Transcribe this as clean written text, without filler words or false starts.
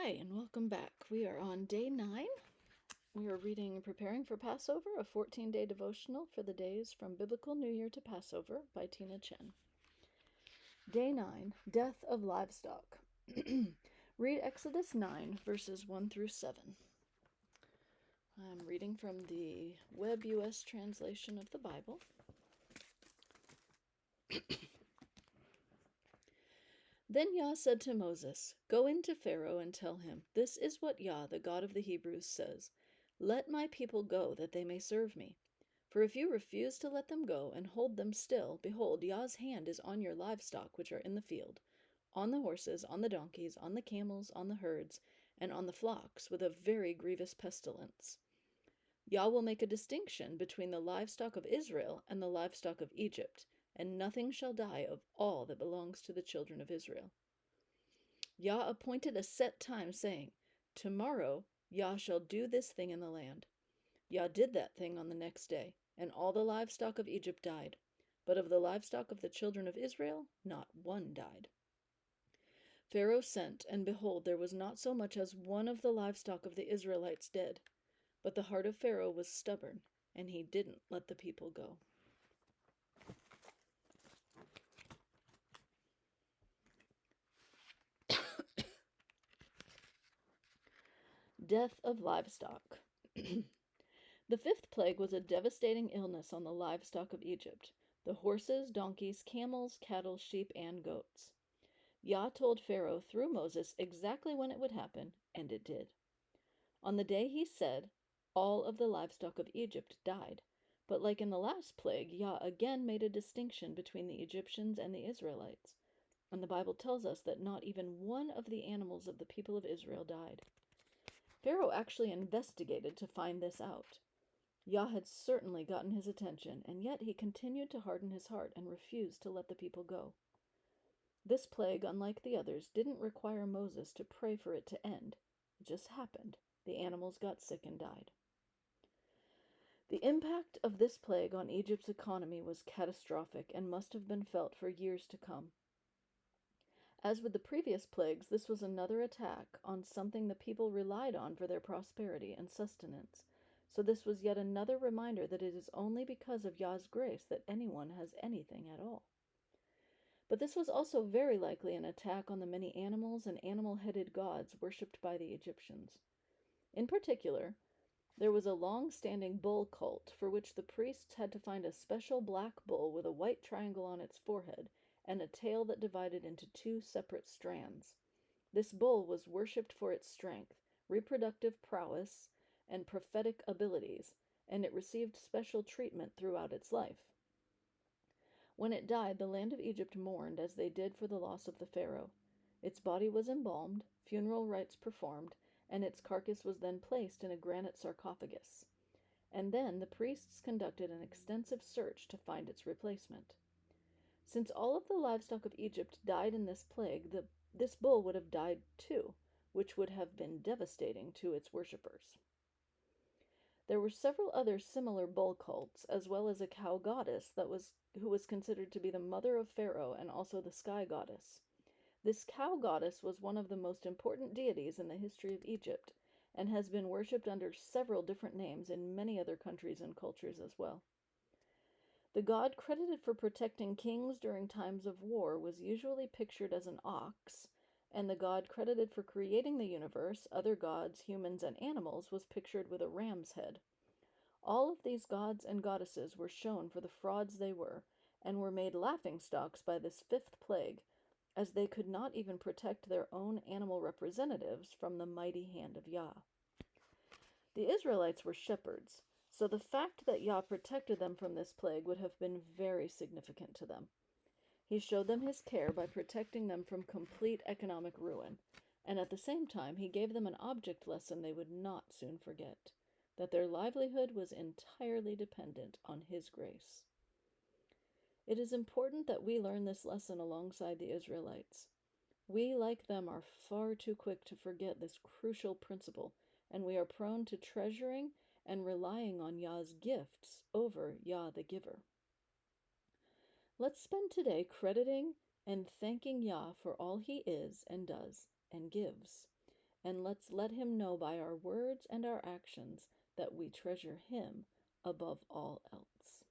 Hi, and welcome back. We are on day 9. We are reading Preparing for Passover, a 14-day devotional for the days from Biblical New Year to Passover by Tina Chen. Day 9, Death of Livestock. Read Exodus 9, verses 1 through 7. I'm reading from the Web US translation of the Bible. Then Yah said to Moses, "Go in to Pharaoh and tell him, 'This is what Yah, the God of the Hebrews, says. Let my people go, that they may serve me. For if you refuse to let them go and hold them still, behold, Yah's hand is on your livestock which are in the field, on the horses, on the donkeys, on the camels, on the herds, and on the flocks, with a very grievous pestilence. Yah will make a distinction between the livestock of Israel and the livestock of Egypt, and nothing shall die of all that belongs to the children of Israel.' Yah appointed a set time, saying, 'Tomorrow Yah shall do this thing in the land.' Yah did that thing on the next day, and all the livestock of Egypt died. But of the livestock of the children of Israel, not one died. Pharaoh sent, and behold, there was not so much as one of the livestock of the Israelites dead. But the heart of Pharaoh was stubborn, and he didn't let the people go." Death of livestock. The 5th plague was a devastating illness on the livestock of Egypt, the horses, donkeys, camels, cattle, sheep, and goats. Yah told Pharaoh through Moses exactly when it would happen, and it did. On the day he said, all of the livestock of Egypt died. But like in the last plague, Yah again made a distinction between the Egyptians and the Israelites. And the Bible tells us that not even one of the animals of the people of Israel died. Pharaoh actually investigated to find this out. Yah had certainly gotten his attention, and yet he continued to harden his heart and refused to let the people go. This plague, unlike the others, didn't require Moses to pray for it to end. It just happened. The animals got sick and died. The impact of this plague on Egypt's economy was catastrophic and must have been felt for years to come. As with the previous plagues, this was another attack on something the people relied on for their prosperity and sustenance. So this was yet another reminder that it is only because of Yah's grace that anyone has anything at all. But this was also very likely an attack on the many animals and animal-headed gods worshipped by the Egyptians. In particular, there was a long-standing bull cult for which the priests had to find a special black bull with a white triangle on its forehead and a tail that divided into 2 separate strands. This bull was worshipped for its strength, reproductive prowess, and prophetic abilities, and it received special treatment throughout its life. When it died, the land of Egypt mourned as they did for the loss of the Pharaoh. Its body was embalmed, funeral rites performed, and its carcass was then placed in a granite sarcophagus. And then the priests conducted an extensive search to find its replacement. Since all of the livestock of Egypt died in this plague, this bull would have died too, which would have been devastating to its worshippers. There were several other similar bull cults, as well as a cow goddess who was considered to be the mother of Pharaoh and also the sky goddess. This cow goddess was one of the most important deities in the history of Egypt, and has been worshipped under several different names in many other countries and cultures as well. The god credited for protecting kings during times of war was usually pictured as an ox, and the god credited for creating the universe, other gods, humans, and animals, was pictured with a ram's head. All of these gods and goddesses were shown for the frauds they were, and were made laughingstocks by this 5th plague, as they could not even protect their own animal representatives from the mighty hand of Yah. The Israelites were shepherds, so the fact that Yah protected them from this plague would have been very significant to them. He showed them his care by protecting them from complete economic ruin, and at the same time he gave them an object lesson they would not soon forget, that their livelihood was entirely dependent on his grace. It is important that we learn this lesson alongside the Israelites. We, like them, are far too quick to forget this crucial principle, and we are prone to treasuring and relying on Yah's gifts over Yah the giver. Let's spend today crediting and thanking Yah for all he is and does and gives, and let's let him know by our words and our actions that we treasure him above all else.